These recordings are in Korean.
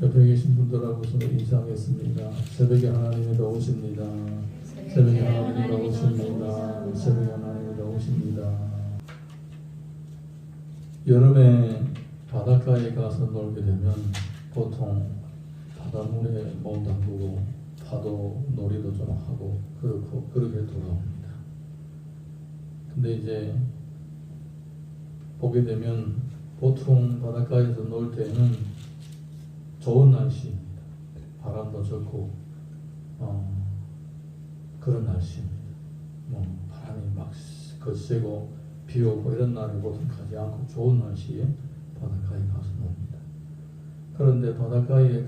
옆에 계신 분들하고 서로 인사하겠습니다. 새벽에 하나님이 나오십니다. 새벽에 하나님이 나오십니다. 새벽에 하나님이 나오십니다. 여름에 바닷가에 가서 놀게 되면 보통 바닷물에 몸 담그고 파도 놀이도 좀 하고 그렇게 돌아옵니다. 근데 이제 보게 되면 보통 바닷가에서 놀 때는 좋은 날씨입니다. 바람도 좋고 그런 날씨입니다. 바람이 막 거세고 비 오고 이런 날에 보통 가지 않고 좋은 날씨에 바닷가에 가서 놉니다. 그런데 바닷가에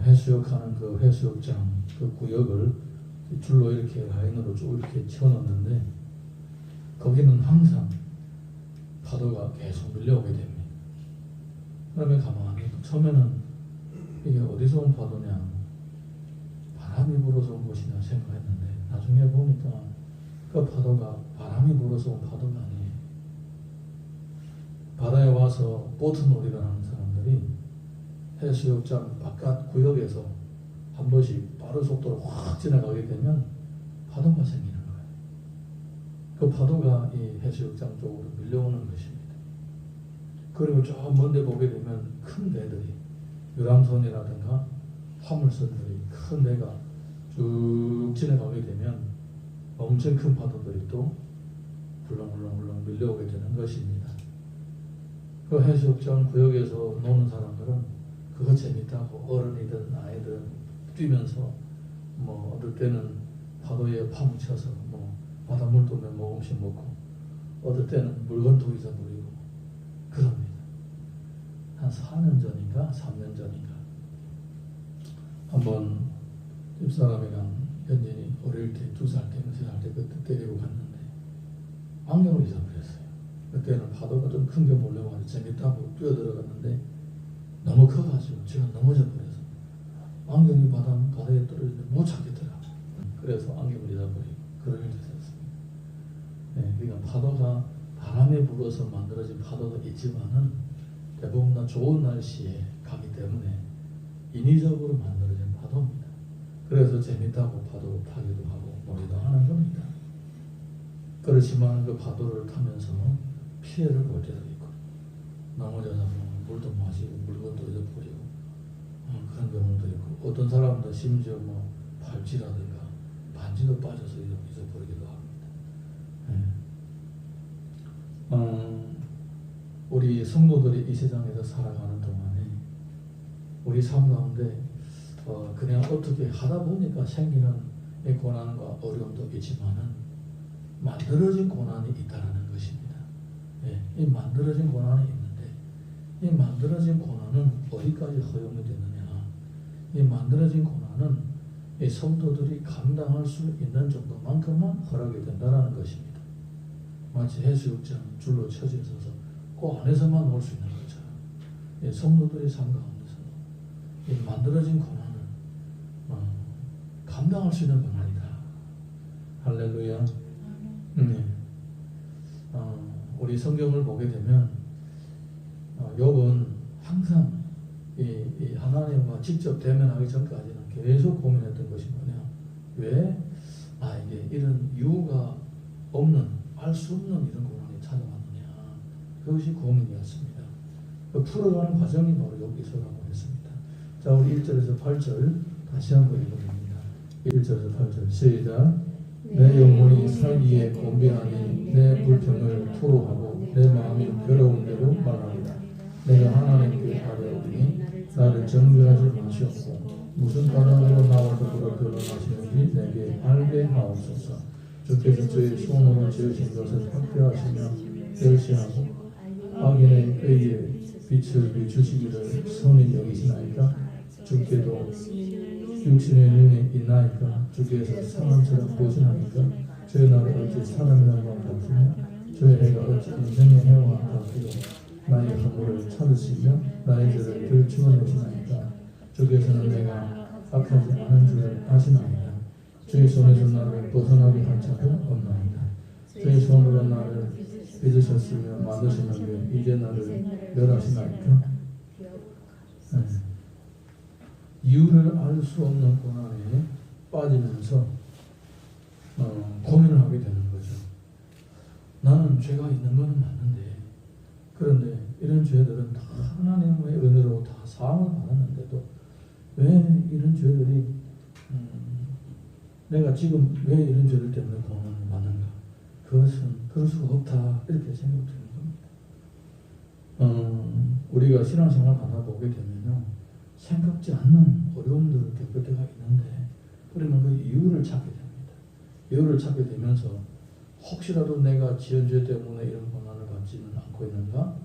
해수욕하는 그 해수욕장 그 구역을 줄로 이렇게 라인으로 쭉 이렇게 채워놨는데 거기는 항상 파도가 계속 밀려오게 됩니다. 그러면 가만히 처음에는 이게 어디서 온 파도냐, 바람이 불어서 온 것이냐 생각했는데 나중에 보니까 그 파도가 바람이 불어서 온 파도가 아니에요. 바다에 와서 보트 놀이를 하는 사람들이 해수욕장 바깥 구역에서 한 번씩 빠른 속도로 확 지나가게 되면 파도가 생기는 거예요. 그 파도가 이 해수욕장 쪽으로 밀려오는 것입니다. 그리고 저 먼데 보게 되면 큰 배들이 유람선이라든가 화물선들이 큰 배가 쭉 지나가게 되면 엄청 큰 파도들이 또 훌렁훌렁훌렁 밀려오게 되는 것입니다. 그 해수욕장 구역에서 노는 사람들은 그거 재밌다고 어른이든 아이든 뛰면서 어떨 때는 파도에 파묻혀서 바닷물도 몇 모금씩 먹고 어떨 때는 물건도 잊어버리고 그럽니다. 한 4년 전인가 3년 전인가 한번 집사람이랑 현진이 어릴 때 2살 때 3살 때 그때 데리고 갔는데 안경을 잊어버렸어요. 그때는 파도가 좀 큰 게 몰려와서 재밌다고 뛰어들어갔는데 너무 커가지고 제가 넘어져 버려서 안경이 바다에 떨어지는데 못 찾겠더라고요. 그래서 안경을 잃어버리고 그런 일이 있었습니다. 네, 그러니까 파도가 바람에 불어서 만들어진 파도도 있지만은 대부분 다 좋은 날씨에 가기 때문에 인위적으로 만들어진 파도입니다. 그래서 재밌다고 파도를 타기도 하고 놀이도 하는 겁니다. 그렇지만 그 파도를 타면서 피해를 볼 때도 있고 넘어져서 물도 마시고 물건도 잊어버리고 그런 경우도 있고 어떤 사람도 심지어 팔찌라든가 반지도 빠져서 잊어버리기도 합니다. 우리 성도들이 이 세상에서 살아가는 동안에 우리 삶 가운데 그냥 어떻게 하다 보니까 생기는 이 고난과 어려움도 있지만은 만들어진 고난이 있다라는 것입니다. 이 만들어진 고난이 있는데 이 만들어진 고난은 어디까지 허용이 되느냐? 이 만들어진 고난은 이 성도들이 감당할 수 있는 정도만큼만 허락이 된다라는 것입니다. 마치 해수욕장 줄로 쳐져 있어서 그 안에서만 놀 수 있는 것처럼 이 성도들의 삶 가운데서 이 만들어진 고난은 감당할 수 있는 고난이다. 할렐루야. 우리 성경을 보게 되면 욥은 항상 이 하나님과 직접 대면하기 전까지는 계속 고민했던 것이 뭐냐? 왜 나에게 이런 이유가 없는, 알 수 없는 이런 고난이 찾아왔느냐? 그것이 고민이었습니다. 그 풀어가는 과정이 바로 여기서라고 했습니다. 자, 우리 1절에서 8절 다시 한번 읽어봅니다. 1절에서 8절 시작. 내 영혼이 살기에 곤비하니 내 불평을 토로하고 내 마음이 괴로운 대로 말합니다. 내가 하나님께 아뢰오니 나를 정죄하지 마시옵고 무슨 까닭으로 나와 더불어 결혼하시는지 내게 알게 하옵소서. 주께서 저의 소원을 지으신 것을 확대하시며 멸시하고 악인의 꾀에 빛을 비추시기를 선히 여기시나이까? 주께도 육신의 눈이 있나이까? 주께서 사람처럼 보시나이까? 저의 나를 어찌 사람이라는 것 같으며 저의 해가 어찌 인생의 해와 같으며 나의 허물을 찾으시며 나의 죄를 들추어내시나이까? 주께서는 내가 악하지 않은 줄을 아시나이다. 주의 손에서 나를 벗어나게 할 자도 없나이다. 주의 손으로 나를 빚으셨으며 만드시는데 이제 나를 멸하시나이까? 이유를 알 수 없는 고난에 빠지면서 고민을 하게 되는 거죠. 나는 죄가 있는 것은 맞는데, 그런데 이런 죄들은 다 하나님의 은혜로 다 사함을 받았는데도 왜 이런 죄들이 내가 지금 왜 이런 죄들 때문에 고난을 받는가? 그것은 그럴 수가 없다, 이렇게 생각되는 겁니다. 우리가 신앙생활 하다 보게 되면요, 생각지 않는 어려움들을 겪을 때가 있는데, 그러면 그 이유를 찾게 됩니다. 이유를 찾게 되면서 혹시라도 내가 지은 죄 때문에 이런 고난을 받지는 않고 있는가?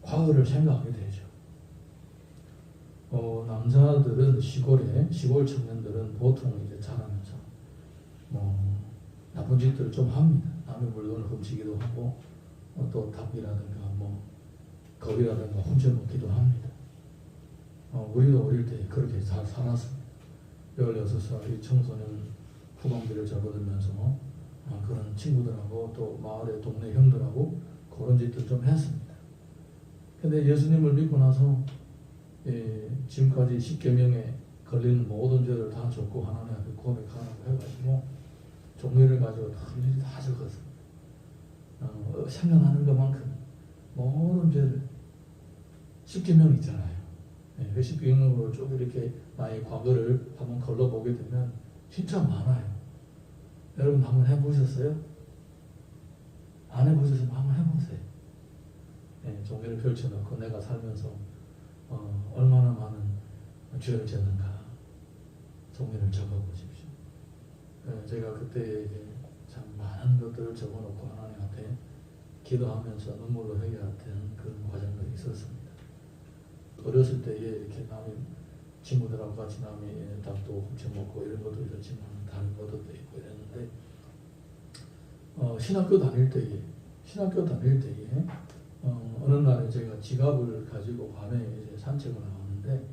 과거를 생각하게 되죠. 남자들은 시골 청년들은 보통 이제 자라면서 나쁜 짓들을 좀 합니다. 남의 물건을 훔치기도 하고, 또 닭이라든가 겁이라든가 훔쳐먹기도 합니다. 우리도 어릴 때 그렇게 잘 살았습니다. 16살 청소년 후반기를 접어들면서 그런 친구들하고 또 마을의 동네 형들하고 그런 짓들 좀 했습니다. 근데 예수님을 믿고 나서 지금까지 10계명에 걸리는 모든 죄를 다 줬고 하나님 앞에 고백하라고 해가지고 종이를 가지고 일일이 다 적었습니다. 생각나는 것만큼 모든 죄를 10계명 있잖아요. 그 10계명으로 쭉 이렇게 나의 과거를 한번 걸러보게 되면 진짜 많아요. 여러분 한번 해보셨어요? 안 해보셨으면 한번 해보세요. 종이를 펼쳐놓고 내가 살면서 얼마나 많은 죄를 졌는가 종이를 적어보십시오. 제가 그때 참 많은 것들을 적어놓고 하나님 앞에 기도하면서 눈물로 회개했던 그런 과정들이 있었습니다. 어렸을 때에 이렇게 남의 친구들하고 같이 남의 닭도 훔쳐먹고 이런 것도 있었지만 다른 것도 있고 이랬는데, 신학교 다닐 때에 어느 날에 제가 지갑을 가지고 밤에 이제 산책을 나왔는데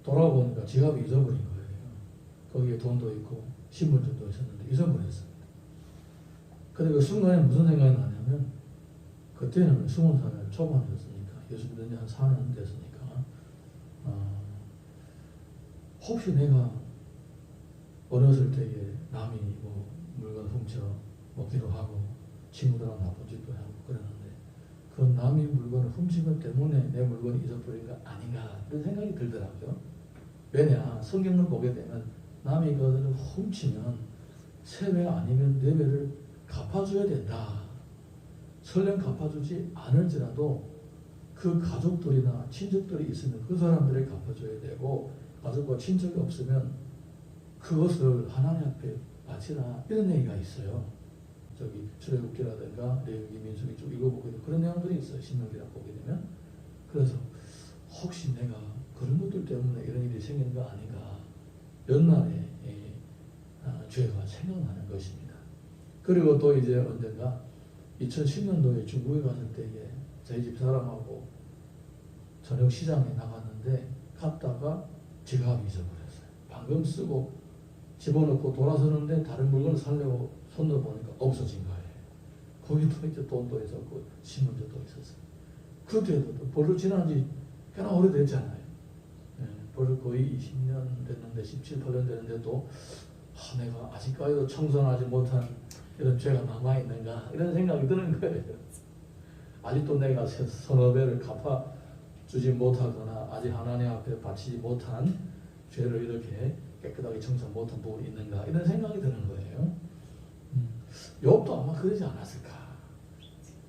돌아보니까 지갑이 잊어버린 거예요. 거기에 돈도 있고 신분증도 있었는데 잊어버렸습니다. 근데 그 순간에 무슨 생각이 나냐면, 그때는 20살 초반이었으니까, 예수 믿은 지 한 4년 됐으니까, 혹시 내가 어렸을 때에 남이 물건 훔쳐 먹기도 하고 친구들하고 나쁜 짓도 하고 그랬는데, 그 남이 물건을 훔친 것 때문에 내 물건이 잊어버린 거 아닌가, 이런 생각이 들더라고요. 왜냐, 성경을 보게 되면 남이 그것을 훔치면 3배 아니면 4배를 갚아줘야 된다. 설령 갚아주지 않을지라도 그 가족들이나 친척들이 있으면 그 사람들이 갚아줘야 되고, 가족과 친척이 없으면 그것을 하나님 앞에 바치라, 이런 얘기가 있어요. 저기 출애굽기라든가 레위기, 민수기 쭉 읽어보게 되면 그런 내용들이 있어요. 신명기라 보게 되면. 그래서 혹시 내가 그런 것들 때문에 이런 일이 생기는 거 아닌가, 연날에 죄가 생각나는 것입니다. 그리고 또 이제 언젠가 2010년도에 중국에 갔을 때에 저희 집 사람하고 저녁 시장에 나갔는데 갔다가 지갑이 잊어버렸어요. 방금 쓰고 집어넣고 돌아서는데 다른 물건을 사려고 손을 보니까 없어진 거예요. 거기도 이제 돈도 있었고 신문지도 있었어요. 그때도 벌써 지난 지 꽤나 오래됐잖아요. 벌써 거의 20년 됐는데, 17, 18년 됐는데도 내가 아직까지도 청산하지 못한 이런 죄가 남아있는가, 이런 생각이 드는 거예요. 아직도 내가 서너 배를 갚아주지 못하거나 아직 하나님 앞에 바치지 못한 죄를 이렇게 깨끗하게 청산 못한 부분이 있는가, 이런 생각이 드는 거예요. 욥도 아마 그러지 않았을까.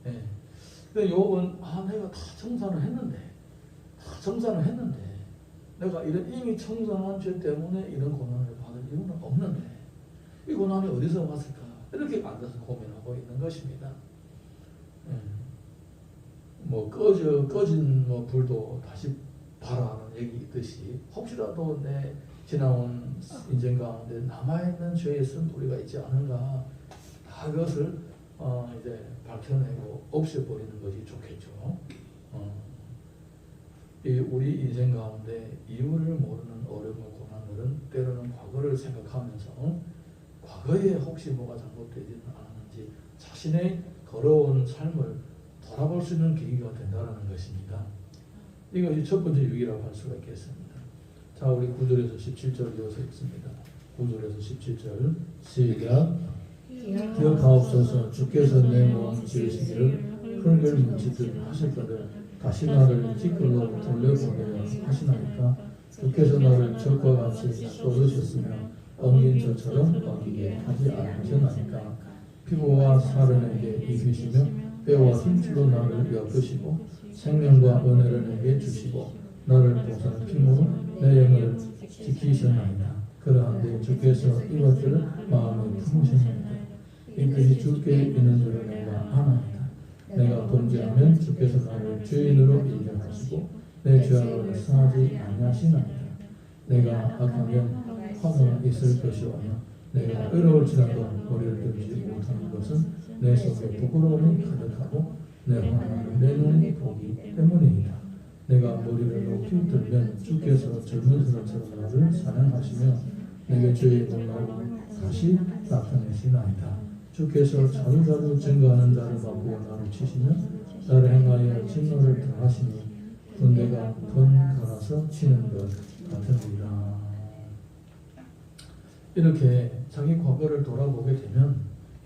근데 욥은 내가 다 청산을 했는데 내가 이미 청산한 죄 때문에 이런 고난을 받을 이유는 없는데 이 고난이 어디서 왔을까, 이렇게 앉아서 고민하고 있는 것입니다. 꺼진 불도 다시 발하는 얘기 있듯이, 혹시라도 내 지나온 인생 가운데 남아있는 죄의 쓴뿌리가 있지 않은가, 다 그것을 이제 밝혀내고 없애버리는 것이 좋겠죠. 우리 인생 가운데 이유를 모르는 어려움과 고난들은 때로는 과거를 생각하면서 과거에 혹시 뭐가 잘못되지는 않았는지 자신의 걸어온 삶을 돌아볼 수 있는 계기가 된다는 것입니다. 이것이 첫 번째 유익이라고 할 수가 있겠습니다. 자, 우리 9절에서 17절 이어서 읽습니다. 9절에서 17절 시작. 기억하옵소서. 주께서 내 몸 지으시기를 흙을 묻히듯 하셨거든 다시 나를 티끌로 돌려보내려 하시나이까. 주께서 나를 적과 같이 쏟으셨으며 엉긴 저처럼 엉기게 하지 않으셨나이까. 피부와 살은에게 이기시며 뼈와 힘줄로 나를 엮으시고 생명과 은혜를 내게 주시고 나를 보사는 힘으로 내 영을 지키셨나이다. 그러한데 주께서 이것들을 마음에 품으셨나이다. 이 뜻이 주께 있는 줄을 내가 아나이다. 내가 범죄하면 주께서 나를 죄인으로 인정하시고 내 죄악을 사하지 아니하시나이다. 내가 악하면 화가 있을 것이오며 내가 의로울지라도 머리를 들지 못하는 것은 내 속에 부끄러움이 가득하고 내 화나는 내 눈이 보기 때문이다. 내가 머리를 높이 들면 주께서 젊은 사람처럼 나를 사냥하시며 내게 죄의 놀라움을 다시 나타내시나이다. 주께서 자주자주 증거하는 자를 바꾸어 나를 치시며 나를 행하여 진노를 더하시니 군대가 번갈아서 치는 것 같으리라. 이렇게 자기 과거를 돌아보게 되면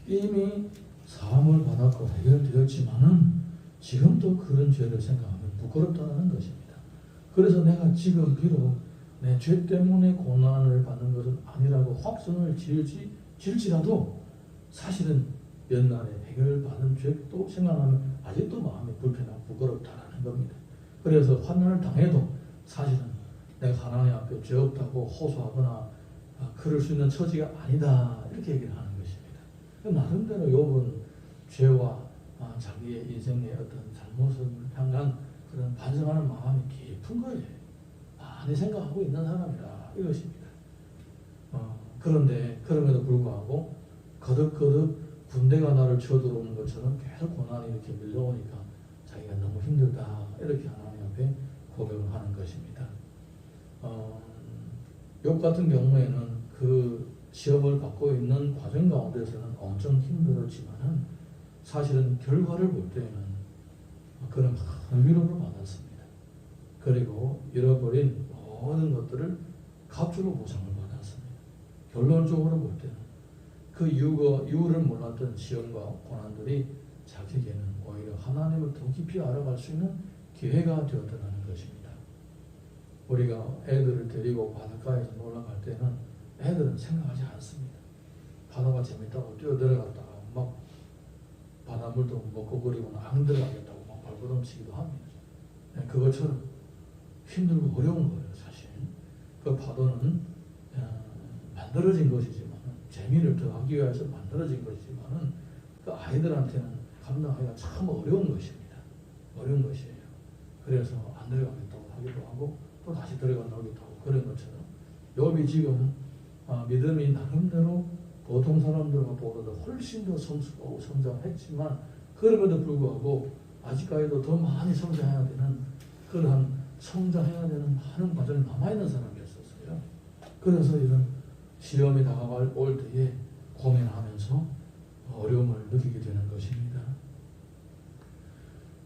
이미 사함을 받았고 해결되었지만은 지금도 그런 죄를 생각하면 부끄럽다는 것입니다. 그래서 내가 지금 비록 내 죄 때문에 고난을 받는 것은 아니라고 확선을 지을지라도 사실은 옛날에 해결받은 죄도 생각하면 아직도 마음이 불편하고 부끄럽다는 겁니다. 그래서 환난을 당해도 사실은 내가 하나님 앞에 죄 없다고 호소하거나 그럴 수 있는 처지가 아니다 이렇게 얘기를 하는 것입니다. 나름대로 욥은 죄와 자기의 인생의 어떤 잘못을 향한 그런 반성하는 마음이 깊은 거예요. 많이 생각하고 있는 사람이다 이것입니다. 그런데 그럼에도 불구하고 거듭거듭 군대가 나를 쳐들어오는 것처럼 계속 고난이 이렇게 밀려오니까 자기가 너무 힘들다 이렇게 하나님 앞에 고백을 하는 것입니다. 욥 같은 경우에는 그 시험을 받고 있는 과정 가운데서는 엄청 힘들었지만은 사실은 결과를 볼 때는 그런 큰 위로를 받았습니다. 그리고 잃어버린 모든 것들을 값주로 보상을 받았습니다. 결론적으로 볼 때는 그 이유를 몰랐던 시험과 고난들이 자기에게는 오히려 하나님을 더 깊이 알아갈 수 있는 기회가 되었다는 것입니다. 우리가 애들을 데리고 바닷가에서 놀러 갈 때는 애들은 생각하지 않습니다. 바다가 재밌다고 뛰어들어갔다가 막 바닷물도 먹고 그리고는 안 들어가겠다고 막 발버둥치기도 합니다. 그것처럼 힘들고 어려운 거예요, 사실. 그 파도는 만들어진 것이지만 재미를 더하기 위해서 만들어진 것이지만은 그 아이들한테는 감당하기가 참 어려운 것입니다. 어려운 것이에요. 그래서 안 들어가겠다고 하기도 하고 또 다시 들어가 나오기도 하고 그런 것처럼 욥이 지금 믿음이 나름대로 보통 사람들과 보다 훨씬 더 성숙하고 성장했지만 그럼에도 불구하고 아직까지도 더 많이 성장해야 되는 그러한 성장해야 되는 많은 과정이 남아있는 사람이었었어요. 그래서 이런 시험이 다가올 때에 고민하면서 어려움을 느끼게 되는 것입니다.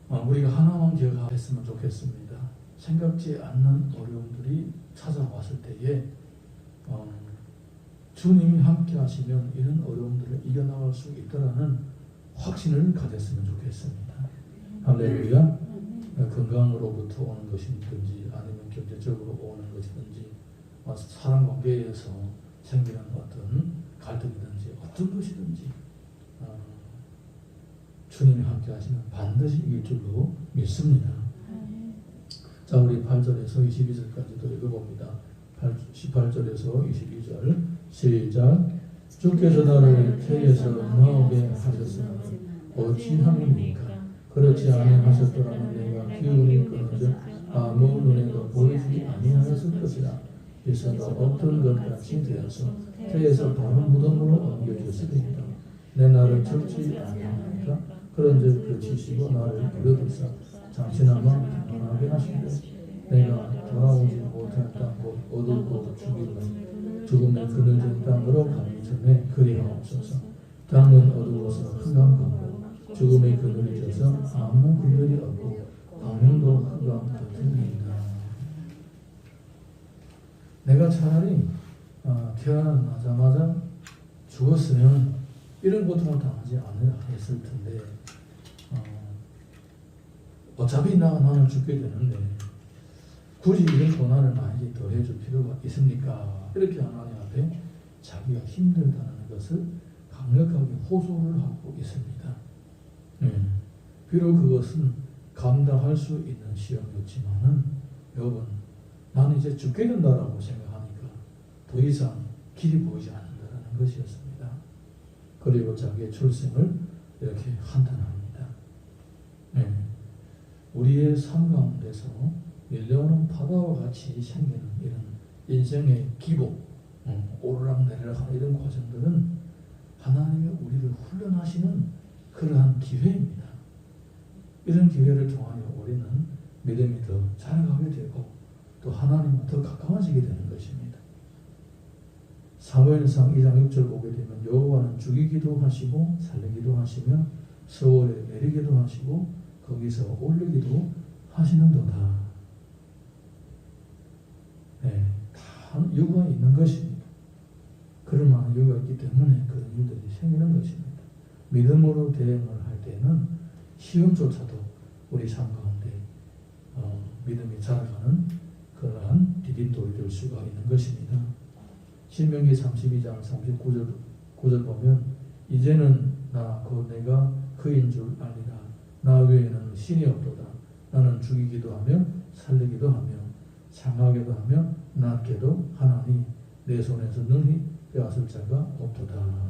우리가 하나만 기억했으면 좋겠습니다. 생각지 않는 어려움들이 찾아왔을 때에 주님이 함께 하시면 이런 어려움들을 이겨나갈 수 있다는 확신을 가졌으면 좋겠습니다. 할렐루야. 건강으로부터 오는 것이든지 아니면 경제적으로 오는 것이든지 사람 관계에서 생기는 어떤 갈등이든지 어떤 것이든지 주님이 함께 하시면 반드시 이길 줄로 믿습니다. 자, 우리 8절에서 22절까지도 읽어봅니다. 18절에서 22절 시작. 주께서 나를 태에서 나오게 하셨으면 어찌함입니까? 그렇지 아니하셨더라면 내가 기운이 끊어져 아무 눈에도 보이지 아니하였을 것이라. 일사가 없던 것 같이 되어서 태에서 다른 무덤으로 옮겨졌으리이다. 내 나를 적지 아니하니까 그런즉 그치시고 나를 부려두사 잠시나마 평안하게 하시되 내가 돌아오지 못했다 곧 어둡고 죽음의 그늘진 땅으로 가기 전에 그리하옵소서. 땅은 어두워서 흑암 같고 죽음의 그늘이 져서 아무 그늘이 없고 악명도 흑암 같으니이다. 내가 차라리 태어나자마자 죽었으면 이런 고통을 당하지 않았을 텐데 어차피 나는 죽게 되는데 굳이 이런 고난을 많이 더해줄 필요가 있습니까? 이렇게 하나님 앞에 자기가 힘들다는 것을 강력하게 호소를 하고 있습니다. 비록 그것은 감당할 수 있는 시험이었지만은 여러분, 나는 이제 죽게 된다라고 생각하니까 더 이상 길이 보이지 않는다는 것이었습니다. 그리고 자기의 출생을 이렇게 한탄합니다. 우리의 삶 가운데서 밀려오는 파도와 같이 생기는 이런 인생의 기복, 오르락내리락 하는 이런 과정들은 하나님의 우리를 훈련하시는 그러한 기회입니다. 이런 기회를 통하여 우리는 믿음이 더 자라가게 되고 또 하나님과 더 가까워지게 되는 것입니다. 사무엘상 2장 6절 보게 되면 여호와는 죽이기도 하시고 살리기도 하시며 서울에 내리기도 하시고 거기서 올리기도 하시는도다. 다 이유가 있는 것입니다. 그럴 만한 이유가 있기 때문에 그런 일들이 생기는 것입니다. 믿음으로 대응을 할 때는 시험조차도 우리 삶 가운데 믿음이 자라가는 그러한 디딤돌이 될 수가 있는 것입니다. 신명기 32장 39절 보면 이제는 내가 그인 줄 알리라. 나 외에는 신이 없도다. 나는 죽이기도 하며 살리기도 하며 장하게도 하며 낫게도 하나니 내 손에서 능히 빼앗을 자가 없도다.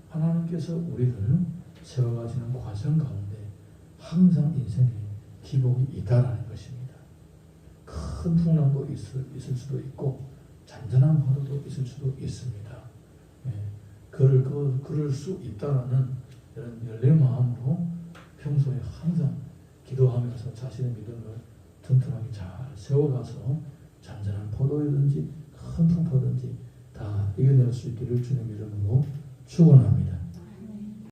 하나님께서 우리를 세워가시는 과정 가운데 항상 인생에 기복이 있다라는 것입니다. 큰 풍랑도 있을 수도 있고 잔잔한 파도도 있을 수도 있습니다. 그럴 수 있다라는 이런 열린 마음으로 평소에 항상 기도하면서 자신의 믿음을 튼튼하게 잘 세워가서 잔잔한 포도이든지 큰 풍파든지 다 이겨낼 수 있기를 주님 이름으로 축원합니다.